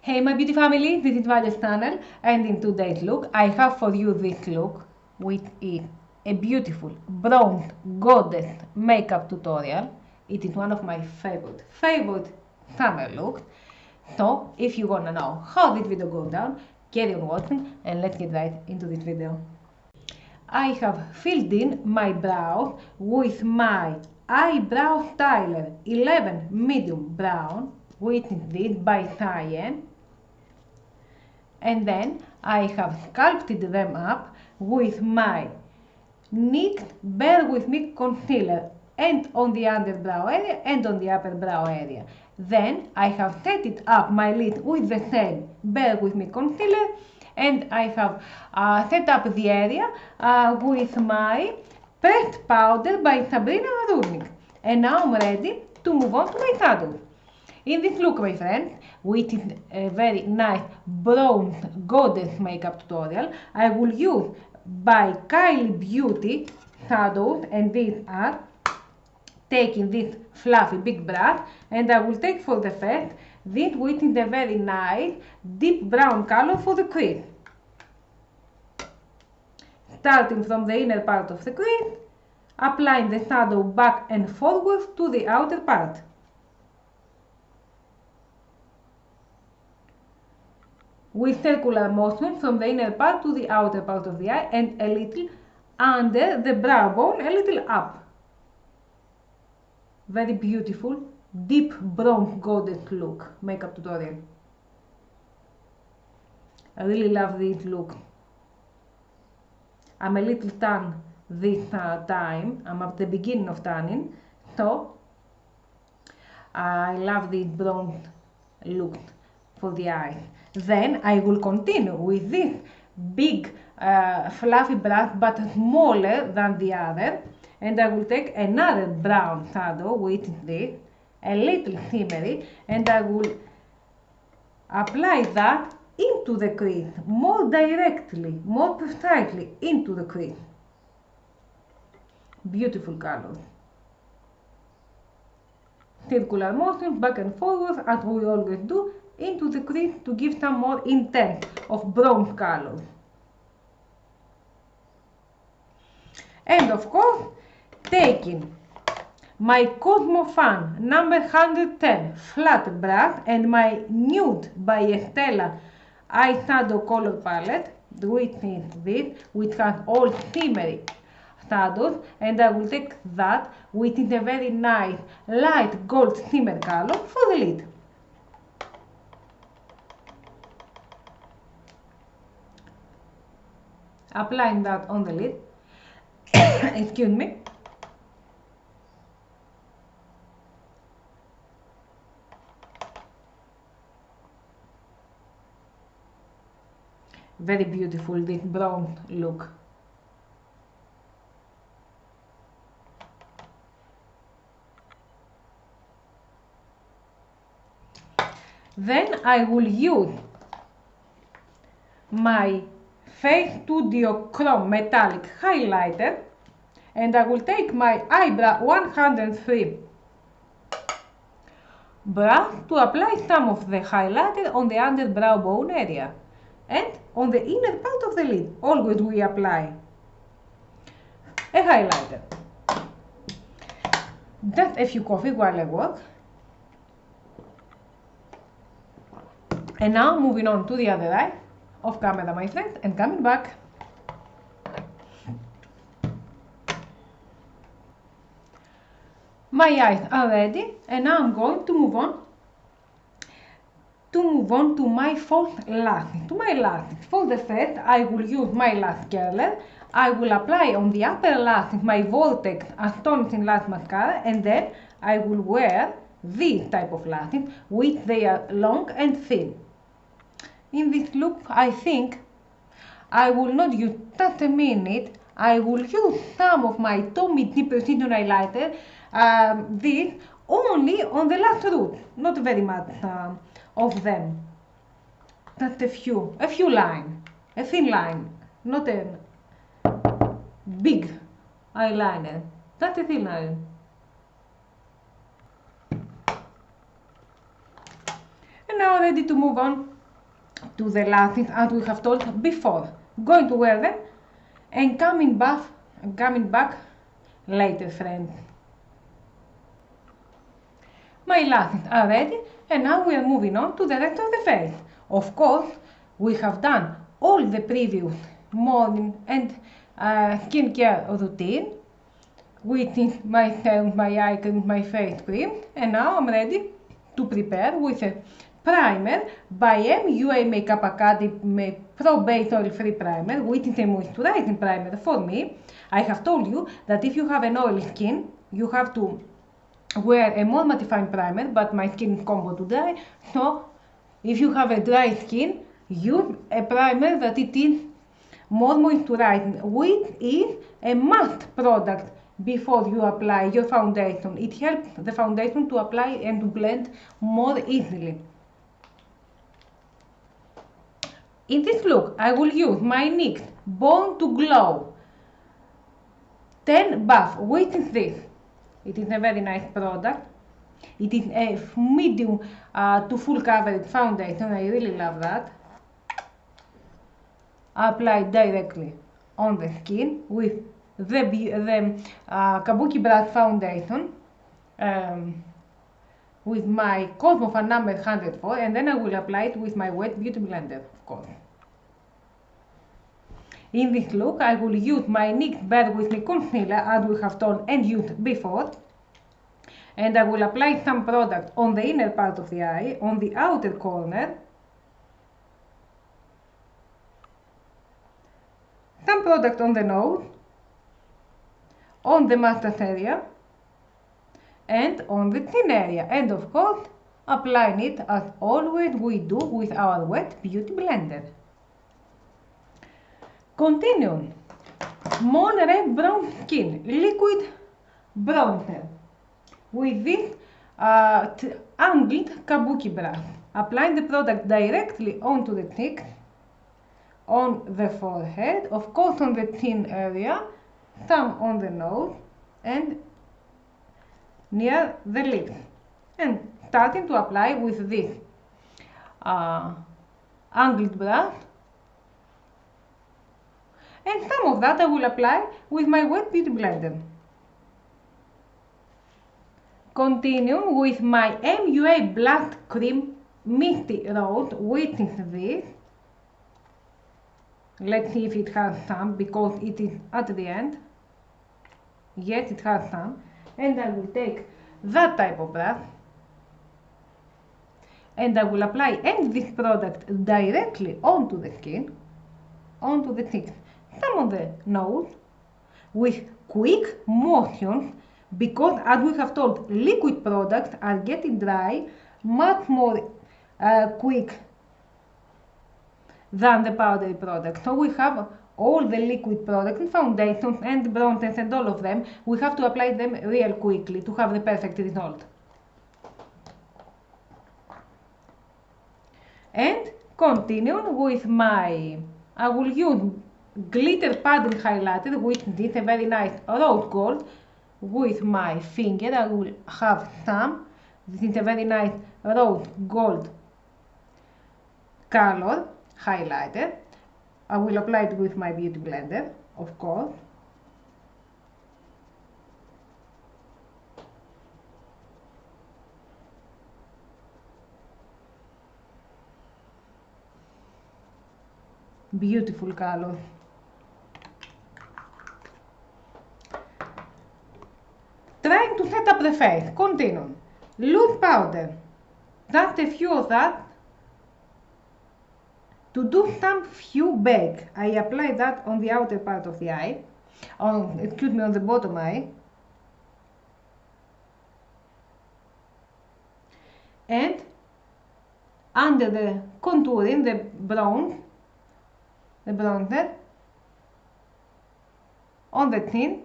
Hey my beauty family, this is VALYA'S channel, and in today's look I have for you this look, which is a beautiful bronze goddess makeup tutorial. It is one of my favorite summer looks. So if you wanna know how this video goes down, carry on watching and let's get right into this video. I have filled in my brows with my eyebrow styler 11 medium brown, which is this by Cyan. And then I have sculpted them up with my NYX Bear With Me concealer, and on the underbrow area and on the upper brow area. Then I have set it up my lid with the same Bear With Me concealer, and I have set up the area with my pressed powder by Sabrina Rudnick. And now I'm ready to move on to my shadows. In this look, my friends, which is a very nice bronze goddess makeup tutorial, I will use by Kylie Beauty shadows, and these are taking this fluffy big brush, and I will take for the first this, which is a very nice deep brown color for the crease. Starting from the inner part of the crease, applying the shadow back and forwards to the outer part. With circular motion from the inner part to the outer part of the eye and a little under the brow bone, a little up. Very beautiful, deep bronze goddess look makeup tutorial. I really love this look. I'm a little tan this time, I'm at the beginning of tanning, so I love this bronze look for the eyes. Then I will continue with this big fluffy brush but smaller than the other, and I will take another brown shadow, which is this, a little shimmery, and I will apply that into the crease, more directly, more precisely into the crease. Beautiful colors. Circular motions back and forwards as we always do into the crease to give some more intense of bronze colors. And of course, taking my Cosmo Fan number 110 flat brush and my Nude by Estella eyeshadow color palette, which is this, which has all shimmery shadows, and I will take that, which is a very nice light gold shimmer color, for the lid. Applying that on the lid. Excuse me. Very beautiful, this brown look. Then I will use my Face Studio Chrome Metallic Highlighter, and I will take my eyebrow 103 brush to apply some of the highlighter on the underbrow bone area and on the inner part of the lid. Always we apply a highlighter. Just a few coffees while I work. And now moving on to the other eye, off camera my friends, and coming back. My eyes are ready, and now I'm going to move on to my false lashes, to my lashes. For the first, I will use my lash curler. I will apply on the upper lashes my Vortex Astonishing Lash Mascara, and then I will wear these type of lashes, which they are long and thin. In this look, I think I will not use just a minute. I will use some of my Tommy D Precision highlighter, this only on the last root, not very much of them. Just a few lines, a thin line, not a big eyeliner, just a thin line. And now ready to move on to the lashes as we have told before. Going to wear them and coming back later, friends. My lashes are ready and now we are moving on to the rest of the face. Of course, we have done all the previous morning and skincare routine, which is my serum, my eye cream, my face cream, and now I'm ready to prepare with a primer by MUA Makeup Academy Pro Base Oil Free Primer, which is a moisturizing primer for me. I have told you that if you have an oily skin, you have to wear a more mattifying primer, but my skin is combo to dry, so if you have a dry skin, use a primer that it is more moisturizing, which is a must product before you apply your foundation. It helps the foundation to apply and to blend more easily. In this look, I will use my NYX Born to Glow 10 Buff, which is this. It is a very nice product. It is a medium to full coverage foundation. I really love that. Apply directly on the skin with the Kabuki Brush foundation with my Cosmo Fan number 104, and then I will apply it with my wet beauty blender, of course. In this look, I will use my NYX Bear With Me concealer as we have done and used before, and I will apply some product on the inner part of the eye, on the outer corner, some product on the nose, on the mustache area, and on the chin area, and of course applying it as always we do with our wet beauty blender. Continuing, Monterey Brown Skin Liquid Bronzer with this angled kabuki brush. Applying the product directly onto the cheeks, on the forehead, of course on the chin area, some on the nose, and near the lips. And starting to apply with this angled brush. And some of that I will apply with my wet beauty blender. Continue with my MUA Black Cream Misty Rose, which is this. Let's see if it has some, because it is at the end. Yes, it has some. And I will take that type of brush and I will apply this product directly onto the skin, onto the cheeks, some on the nose, with quick motions, because as we have told, liquid products are getting dry much more quick than the powdery products. So we have all the liquid products and foundations and bronzers and all of them. We have to apply them real quickly to have the perfect result. And continue with my, I will use glitter padding highlighter, which is a very nice rose gold. With my finger I will have some. This is a very nice rose gold color highlighter. I will apply it with my beauty blender, of course. Beautiful color. Trying to set up the face. Continue. Loose powder. Just a few of that. To do some few bake. I apply that on the outer part of the eye. On the bottom eye. And under the contouring, the bronzer, on the chin,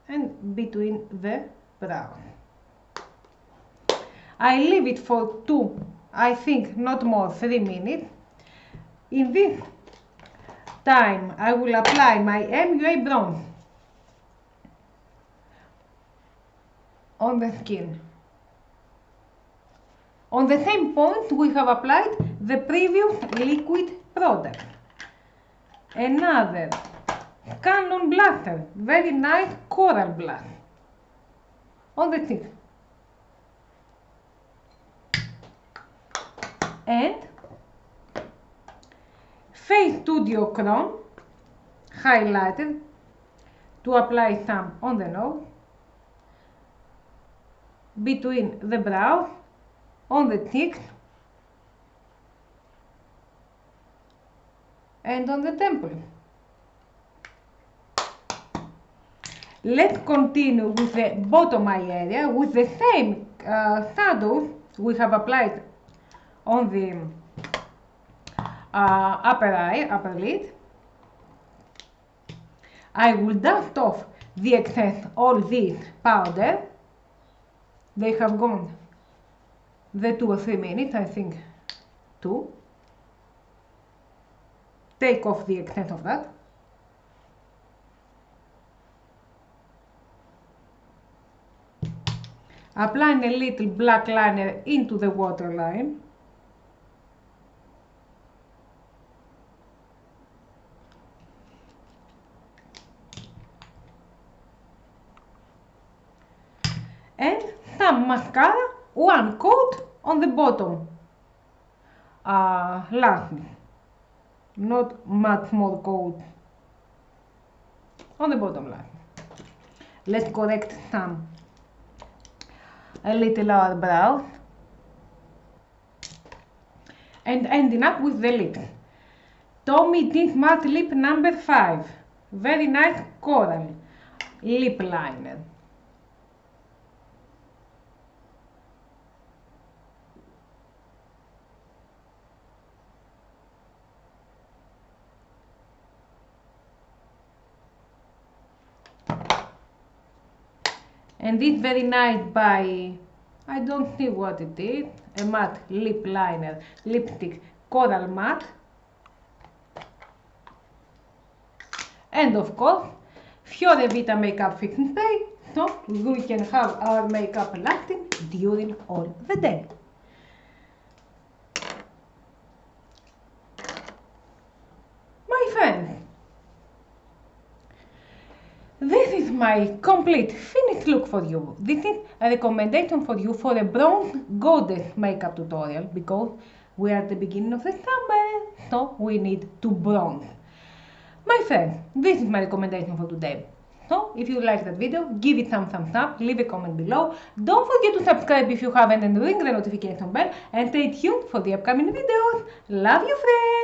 and between the brows. I leave it for 2, I think not more, 3 minutes. In this time I will apply my MUA bronze on the skin. On the same point we have applied the previous liquid product. Another Canon blusher, very nice coral blush on the cheek. And Face Studio Chrome highlighter to apply some on the nose, between the brows, on the cheeks, and on the temple. Let's continue with the bottom eye area with the same shadows we have applied on the upper lid. I will dust off the excess, all this powder. They have gone the 2 or 3 minutes, I think 2. Take off the excess of that. Applying a little black liner into the waterline. And some mascara, one coat on the bottom lashes, not much more coat on the bottom lashes. Let's correct a little our brows, and ending up with the lips. Tommy Jeans Matte Lip number 5, very nice coral lip liner. And this very nice by, I don't see what it is, a matte lip liner, lipstick, coral matte. And of course, Fiore Vita makeup fixing spray, so we can have our makeup lasting during all the day. My friends, this is my complete finished look for you. This is a recommendation for you for a bronze goddess makeup tutorial, because we are at the beginning of the summer, so we need to bronze. My friends, this is my recommendation for today. So, if you like that video, give it some thumbs up, leave a comment below. Don't forget to subscribe if you haven't, and ring the notification bell, and stay tuned for the upcoming videos. Love you, friends!